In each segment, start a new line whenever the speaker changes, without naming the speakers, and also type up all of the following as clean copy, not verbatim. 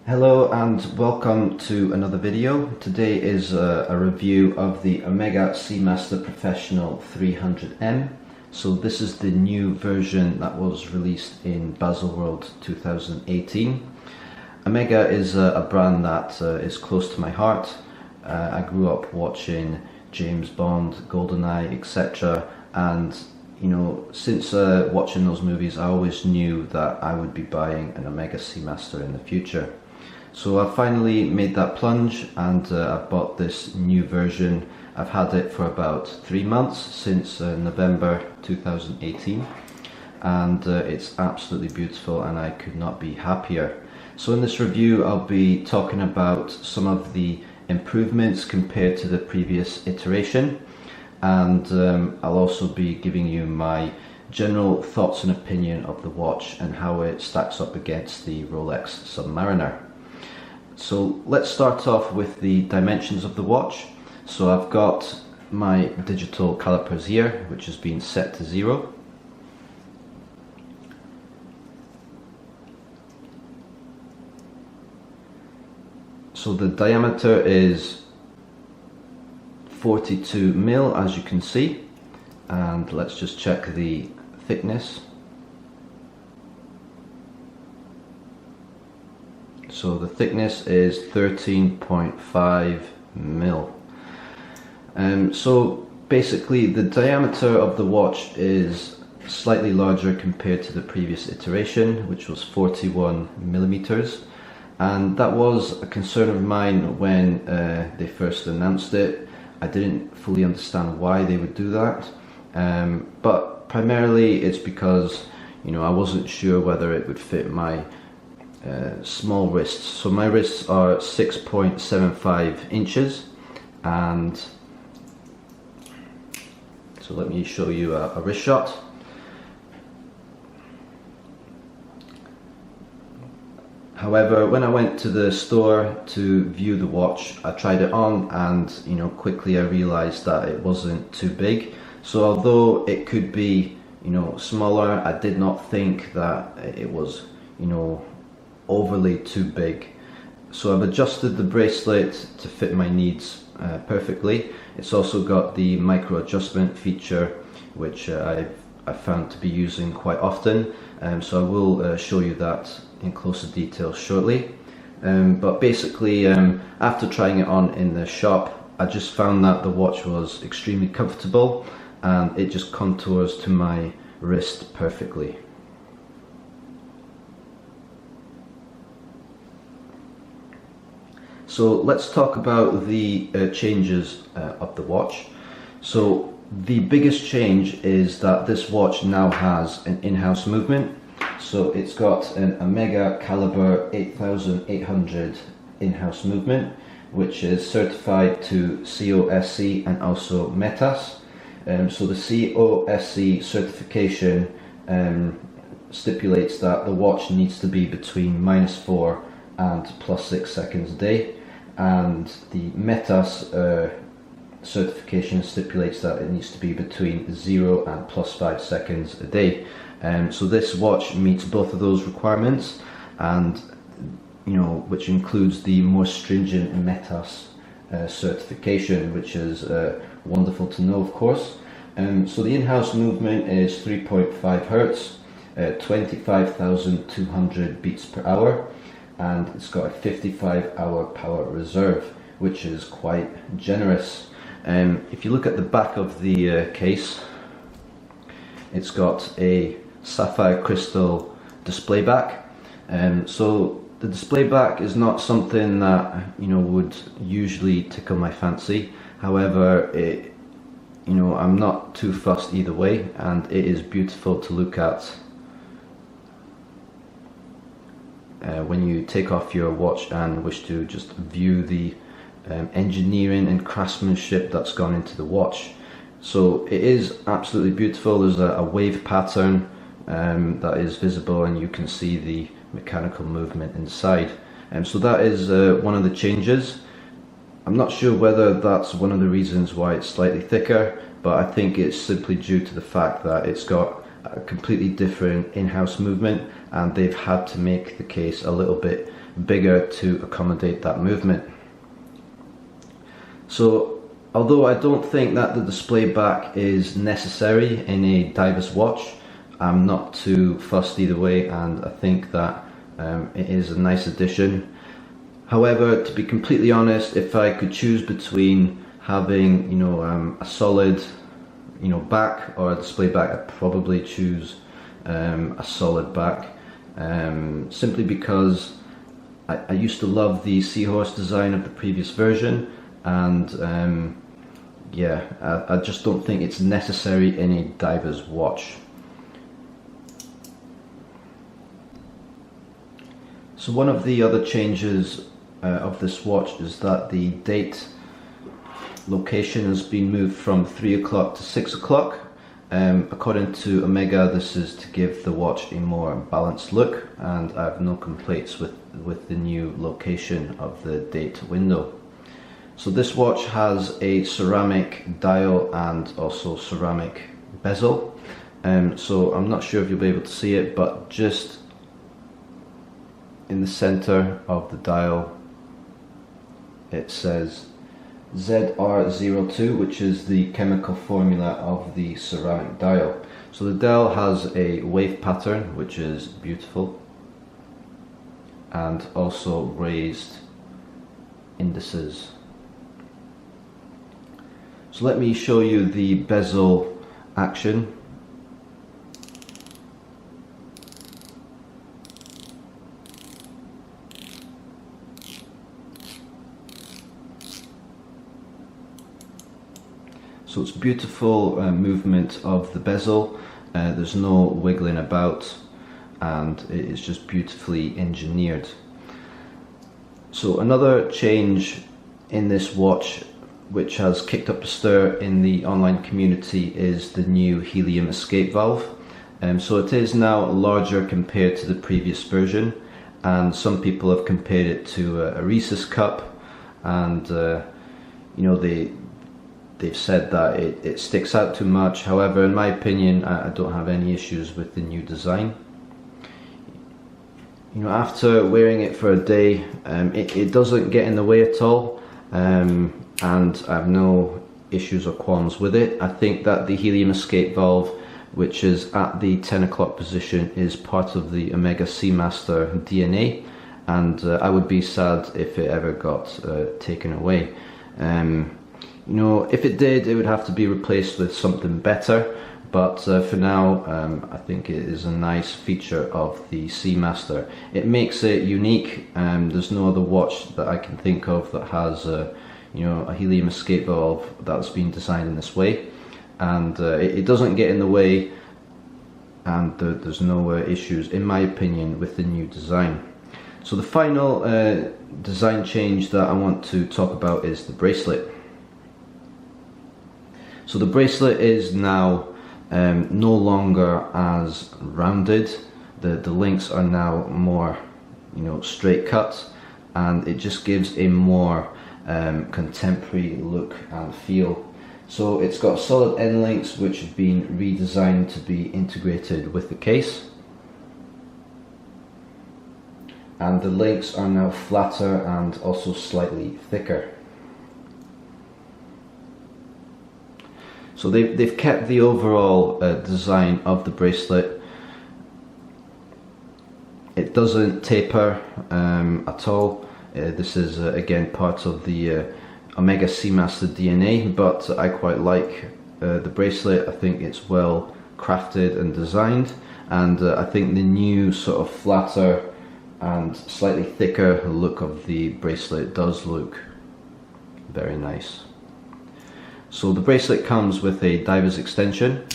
Hello and welcome to another video. Today is a review of the Omega Seamaster Professional 300M. So this is the new version that was released in Baselworld 2018. Omega is a brand that is close to my heart. I grew up watching James Bond, GoldenEye, etc. And since watching those movies, I always knew that I would be buying an Omega Seamaster in the future. So I finally made that plunge and I've bought this new version. I've had it for about 3 months, since November 2018, and it's absolutely beautiful and I could not be happier. So in this review I'll be talking about some of the improvements compared to the previous iteration, and I'll also be giving you my general thoughts and opinion of the watch and how it stacks up against the Rolex Submariner. So let's start off with the dimensions of the watch. So I've got my digital calipers here, which has been set to 0. So the diameter is 42 mil, as you can see, and let's just check the thickness. So the thickness is 13.5 mil. So basically the diameter of the watch is slightly larger compared to the previous iteration, which was 41 millimeters. And that was a concern of mine when they first announced it. I didn't fully understand why they would do that. But primarily it's because I wasn't sure whether it would fit my small wrists. So my wrists are 6.75 inches, and so let me show you a wrist shot. However, when I went to the store to view the watch, I tried it on and quickly I realized that it wasn't too big. So although it could be smaller, I did not think that it was overly too big. So I've adjusted the bracelet to fit my needs perfectly. It's also got the micro adjustment feature, which I've found to be using quite often, so I will show you that in closer detail shortly. But basically, after trying it on in the shop, I just found that the watch was extremely comfortable and it just contours to my wrist perfectly. So let's talk about the changes of the watch. So the biggest change is that this watch now has an in-house movement. So it's got an Omega caliber 8800 in-house movement, which is certified to COSC and also METAS. So the COSC certification stipulates that the watch needs to be between -4 and +6 seconds a day, and the METAS certification stipulates that it needs to be between 0 and +5 seconds a day. So this watch meets both of those requirements, and which includes the more stringent METAS certification, which is wonderful to know, of course. So the in-house movement is 3.5 Hertz, 25,200 beats per hour, and it's got a 55-hour power reserve, which is quite generous. If you look at the back of the case, it's got a sapphire crystal display back. So the display back is not something that would usually tickle my fancy. However, I'm not too fussed either way, and it is beautiful to look at when you take off your watch and wish to just view the engineering and craftsmanship that's gone into the watch. So it is absolutely beautiful. There's a wave pattern that is visible, and you can see the mechanical movement inside. So that is one of the changes. I'm not sure whether that's one of the reasons why it's slightly thicker, but I think it's simply due to the fact that it's got a completely different in-house movement, and they've had to make the case a little bit bigger to accommodate that movement. So although I don't think that the display back is necessary in a diver's watch, I'm not too fussed either way, and I think that it is a nice addition. However, to be completely honest, if I could choose between having, you know, a solid, you know, back or a display back, I'd probably choose a solid back, simply because I used to love the seahorse design of the previous version, and yeah, I just don't think it's necessary in a diver's watch. So one of the other changes of this watch is that the date location has been moved from 3 o'clock to 6 o'clock. According to Omega, this is to give the watch a more balanced look, and I have no complaints with the new location of the date window. So this watch has a ceramic dial and also ceramic bezel. So I'm not sure if you'll be able to see it, but just in the center of the dial it says ZR02, which is the chemical formula of the ceramic dial. So the dial has a wave pattern, which is beautiful, and also raised indices. So let me show you the bezel action. So it's beautiful movement of the bezel, there's no wiggling about, and it is just beautifully engineered. So another change in this watch, which has kicked up a stir in the online community, is the new helium escape valve. So it is now larger compared to the previous version, and some people have compared it to a Reese's cup, and you know, they've said that it sticks out too much. However, in my opinion, I don't have any issues with the new design. You know, after wearing it for a day, it doesn't get in the way at all, and I have no issues or qualms with it. I think that the helium escape valve, which is at the 10 o'clock position, is part of the Omega Seamaster DNA, and I would be sad if it ever got taken away. You know, if it did, it would have to be replaced with something better, but for now, I think it is a nice feature of the Seamaster. It makes it unique, there's no other watch that I can think of that has you know, a helium escape valve that's been designed in this way, and it doesn't get in the way, and there's no issues, in my opinion, with the new design. So the final design change that I want to talk about is the bracelet. So the bracelet is now no longer as rounded. The links are now more, you know, straight cut, and it just gives a more contemporary look and feel. So it's got solid end links which have been redesigned to be integrated with the case, and the links are now flatter and also slightly thicker. So they've kept the overall design of the bracelet. It doesn't taper at all. This is again part of the Omega Seamaster DNA, but I quite like the bracelet. I think it's well crafted and designed, and I think the new sort of flatter and slightly thicker look of the bracelet does look very nice. So the bracelet comes with a diver's extension,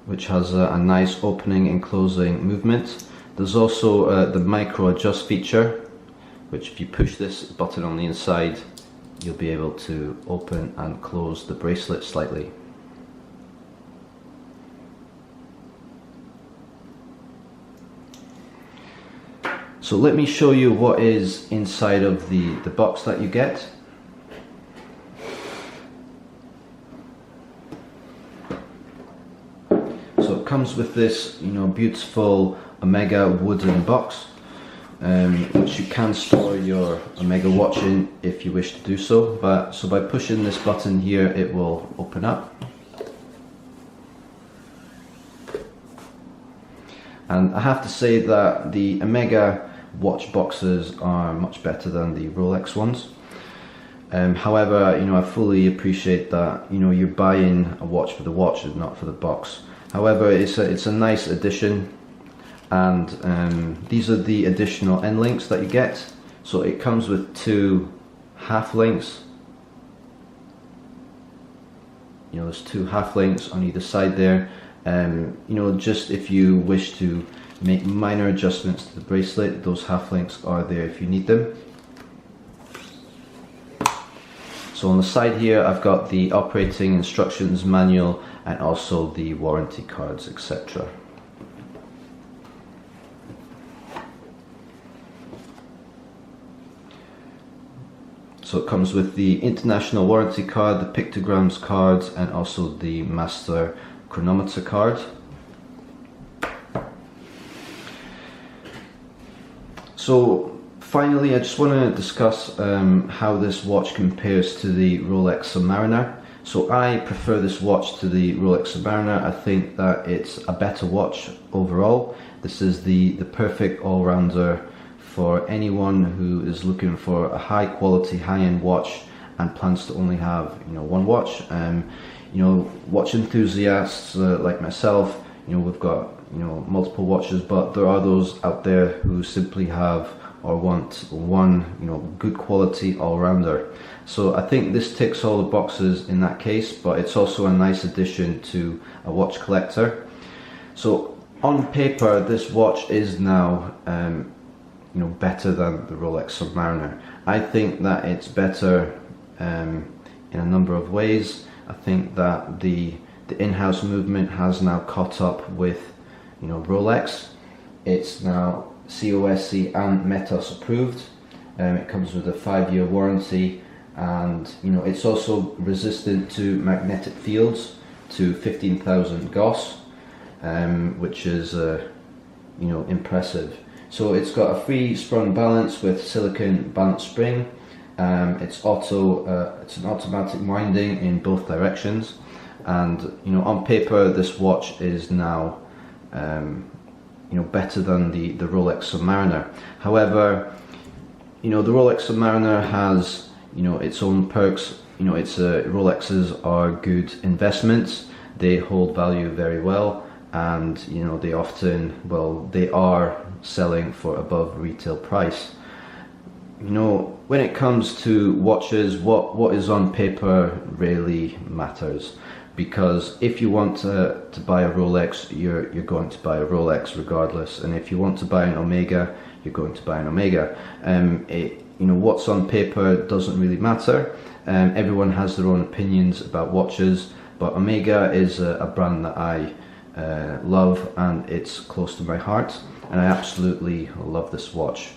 which has a nice opening and closing movement. There's also the micro adjust feature, which if you push this button on the inside, you'll be able to open and close the bracelet slightly. So let me show you what is inside of the box that you get. comes with this, beautiful Omega wooden box, which you can store your Omega watch in if you wish to do so. So by pushing this button here, it will open up. And I have to say that the Omega watch boxes are much better than the Rolex ones. However, I fully appreciate that, you're buying a watch for the watch and not for the box. However, it's a nice addition, and these are the additional end links that you get. So it comes with 2 half links. There's 2 half links on either side there. Just if you wish to make minor adjustments to the bracelet, those half links are there if you need them. So on the side here, I've got the operating instructions manual and also the warranty cards, etc. So it comes with the international warranty card, the pictograms cards, and also the master chronometer card. So finally, I just want to discuss how this watch compares to the Rolex Submariner. So I prefer this watch to the Rolex Submariner. I think that it's a better watch overall. This is the perfect all-rounder for anyone who is looking for a high quality, high-end watch and plans to only have one watch. Watch enthusiasts like myself, we've got multiple watches, but there are those out there who simply have or want one good quality all-rounder. So I think this ticks all the boxes in that case, but it's also a nice addition to a watch collector. So on paper, this watch is now better than the Rolex Submariner. I think that it's better in a number of ways. I think that the in-house movement has now caught up with Rolex. It's now COSC and METOS approved. It comes with a 5-year warranty, and it's also resistant to magnetic fields to 15,000 Gauss, which is impressive. So it's got a free sprung balance with silicon balance spring. It's an automatic winding in both directions, and on paper this watch is now better than the Rolex Submariner. However, the Rolex Submariner has its own perks. Rolexes are good investments. They hold value very well, and they often, they are selling for above retail price. When it comes to watches, what is on paper really matters, because if you want to buy a Rolex, you're going to buy a Rolex regardless, and if you want to buy an Omega, you're going to buy an Omega. What's on paper doesn't really matter. Everyone has their own opinions about watches, but Omega is a brand that I love, and it's close to my heart, and I absolutely love this watch.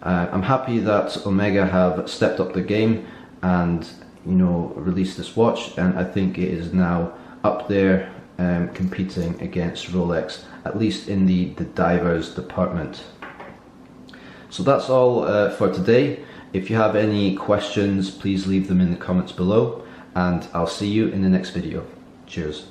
I'm happy that Omega have stepped up the game and released this watch, and I think it is now up there competing against Rolex, at least in the divers department. So that's all for today. If you have any questions, please leave them in the comments below, and I'll see you in the next video. Cheers.